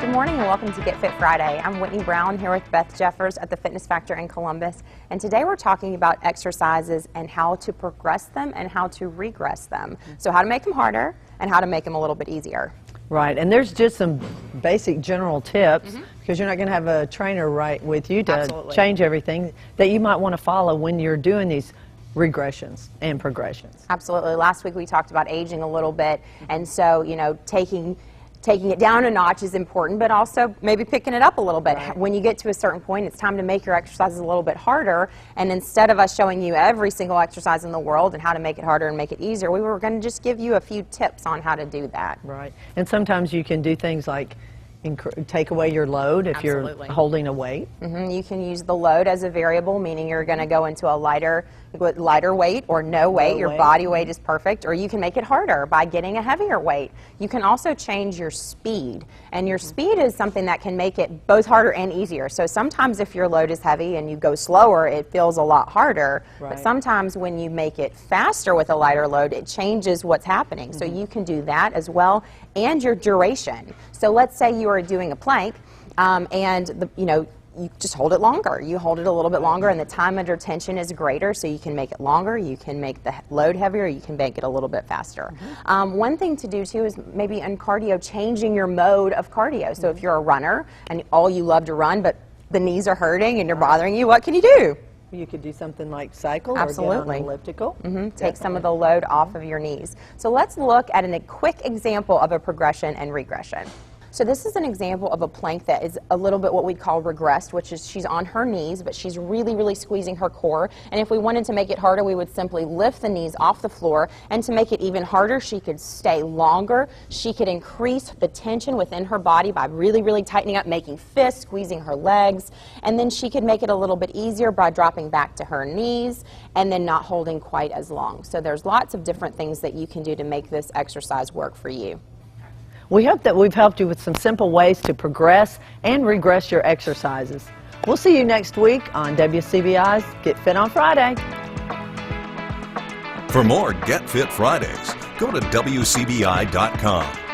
Good morning and welcome to Get Fit Friday. I'm Whitney Brown here with Beth Jeffers at the Fitness Factor in Columbus, and today we're talking about exercises and how to progress them and how to regress them. So how to make them harder and how to make them a little bit easier. Right, and there's just some basic general tips because you're not going to have a trainer right with you to change everything that you might want to follow when you're doing these regressions and progressions. Absolutely. Last week we talked about aging a little bit, and so, you know, taking it down a notch is important, but also maybe picking it up a little bit. Right. When you get to a certain point, it's time to make your exercises a little bit harder, and instead of us showing you every single exercise in the world and how to make it harder and make it easier, we were going to just give you a few tips on how to do that. Right, and sometimes you can do things like take away your load if you're holding a weight. You can use the load as a variable, meaning you're going to go into a lighter weight or no weight. Your body weight is perfect. Or you can make it harder by getting a heavier weight. You can also change your speed, and your speed is something that can make it both harder and easier. So sometimes if your load is heavy and you go slower, it feels a lot harder. Right. But sometimes when you make it faster with a lighter load, it changes what's happening. So you can do that as well, and your duration. So let's say you are doing a plank and you just hold it longer. You hold it a little bit longer, and the time under tension is greater, so you can make it longer, you can make the load heavier, you can make it a little bit faster. One thing to do too is maybe in cardio, changing your mode of cardio. So if you're a runner and all you love to run, but the knees are hurting and you're bothering you, what can you do? You could do something like cycle or get on an elliptical. Take some of the load off of your knees. So let's look at a quick example of a progression and regression. So this is an example of a plank that is a little bit what we'd call regressed, which is she's on her knees, but she's really squeezing her core. And if we wanted to make it harder, we would simply lift the knees off the floor. And to make it even harder, she could stay longer. She could increase the tension within her body by really tightening up, making fists, squeezing her legs. And then she could make it a little bit easier by dropping back to her knees and then not holding quite as long. So there's lots of different things that you can do to make this exercise work for you. We hope that we've helped you with some simple ways to progress and regress your exercises. We'll see you next week on WCBI's Get Fit on Friday. For more Get Fit Fridays, go to WCBI.com.